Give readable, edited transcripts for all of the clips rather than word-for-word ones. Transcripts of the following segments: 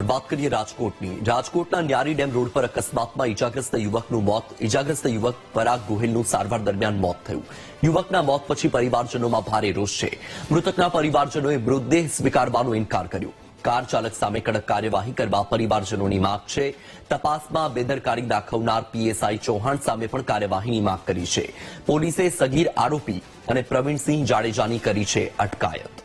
વાત કરીએ રાજકોટની. રાજકોટના ન્યારી ડેમ રોડ પર અકસ્માતમાં ઇજાગ્રસ્ત યુવકનું મોત. ઇજાગ્રસ્ત યુવક પરાગ ગોહિલનું સારવાર દરમિયાન મોત થયું. યુવકના મોત પછી પરિવારજનોમાં ભારે રોષ છે. મૃતકના પરિવારજનોએ મૃતદેહ સ્વીકારવાનો ઇનકાર કર્યો. કાર ચાલક સામે કડક કાર્યવાહી કરવા પરિવારજનોની માંગ છે. તપાસમાં બેદરકારી દાખવનાર પીએસઆઈ ચૌહાણ સામે પણ કાર્યવાહીની માંગ કરી છે. પોલીસે સગીર આરોપી અને પ્રવીણસિંહ જાડેજાની કરી છે અટકાયત.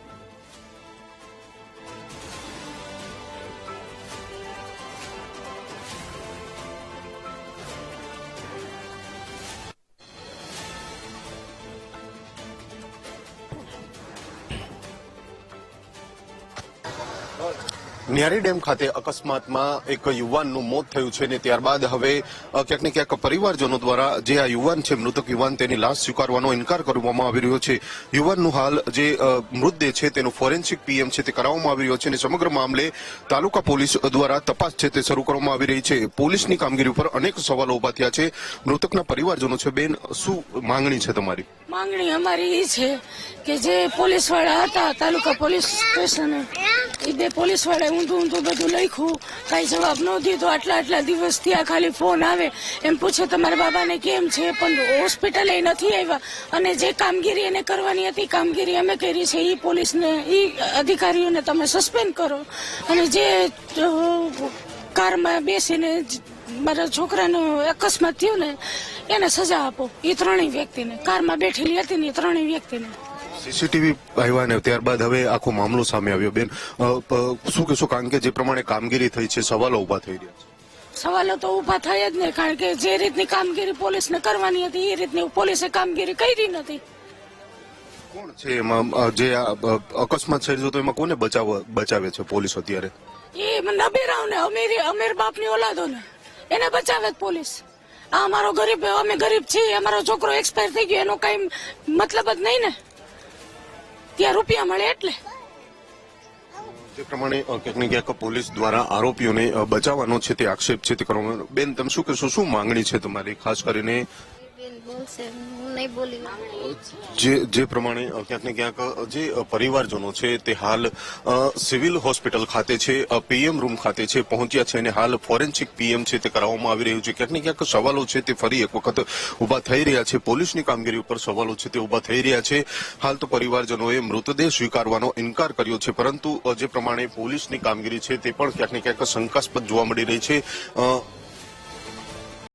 ન્યારી ડેમ ખાતે અકસ્માતમાં એક યુવાનનું મોત થયું છે અને ત્યારબાદ હવે ક્યાંક ને ક્યાંક પરિવારજનો દ્વારા જે આ યુવાન છે, મૃતક યુવાન, તેની લાશ સ્વીકારવાનો ઇનકાર કરવામાં આવી રહ્યો છે. યુવાનનું હાલ જે મૃતદેહ છે તેનું ફોરેન્સિક પીએમ છે તે કરાવવામાં આવી રહ્યો છે અને સમગ્ર મામલે તાલુકા પોલીસ દ્વારા તપાસ છે તે શરૂ કરવામાં આવી રહી છે. પોલીસની કામગીરી ઉપર અનેક સવાલો ઉભા થયા છે. મૃતકના પરિવારજનો છે. બેન, શું માંગણી છે તમારી? માંગણી અમારી એ છે કે જે પોલીસ વાળા હતા તાલુકા પોલીસ સ્ટેશને, એ બે પોલીસ વાળા ઊંધું બધું લખ્યું, કઈ જવાબ ન દીધો. આટલા દિવસ ત્યાં ખાલી ફોન આવે એમ પૂછે તમારા બાબાને કેમ છે, પણ હોસ્પિટલે નથી આવ્યા. અને જે કામગીરી એને કરવાની હતી કામગીરી અમે કરી છે. એ પોલીસને, એ અધિકારીઓને તમે સસ્પેન્ડ કરો અને જે કારમાં બેસીને મારા છોકરાનું અકસ્માત થયું ને એને સજા આપો. એ ત્રણેય વ્યક્તિને, કારમાં બેઠેલી હતી ને એ ત્રણેય વ્યક્તિને. સીસીટીવી આવ્યા ને ત્યારબાદ હવે આખો મામલો સામે આવ્યો. બેન, શું કહેશો? કારણ કે જે પ્રમાણે કામગીરી થઈ છે, સવાલો ઉભા થઈ રહ્યા છે. સવાલો તો ઉભા થાય જ નહીં, કારણ કે જે રીતની કામગીરી પોલીસને કરવાની હતી એ રીતની પોલીસે કામગીરી કરી નથી. કોણ છે એમાં જે અકસ્માત સર્જ્યો તો એમાં કોને બચાવે છે પોલીસ અત્યારે? એ નબીરાઓને, અમીર બાપની ઓલાદોને એને બચાવે જ પોલીસ. આ અમારો ગરીબ, અમે ગરીબ છીએ, અમારો છોકરો એક્સપાયર થઈ ગયો, એનો કઈ મતલબ જ નહીં ને. ત્યાં રૂપિયા મળે એટલે. જે પ્રમાણે ક્યાંક ને ક્યાંક પોલીસ દ્વારા આરોપીઓને બચાવવાનો છે તે આક્ષેપ છે તે કરવામાં. બેન, તમે શું કહેશો? શું માંગણી છે તમારી? ખાસ કરીને જે પ્રમાણે ક્યાંક ને ક્યાંક જે પરિવારજનો છે તે હાલ સિવિલ હોસ્પિટલ ખાતે છે, પીએમ રૂમ ખાતે છે, પહોંચ્યા છે અને હાલ ફોરેન્સિક પીએમ છે તે કરાવવામાં આવી રહ્યું છે. ક્યાંક ને ક્યાંક સવાલો છે તે ફરી એક વખત ઉભા થઈ રહ્યા છે. પોલીસની કામગીરી ઉપર સવાલો છે તે ઉભા થઈ રહ્યા છે. હાલ તો પરિવારજનોએ મૃતદેહ સ્વીકારવાનો ઇનકાર કર્યો છે, પરંતુ જે પ્રમાણે પોલીસની કામગીરી છે તે પણ ક્યાંક ને ક્યાંક શંકાસ્પદ જોવા મળી રહી છે.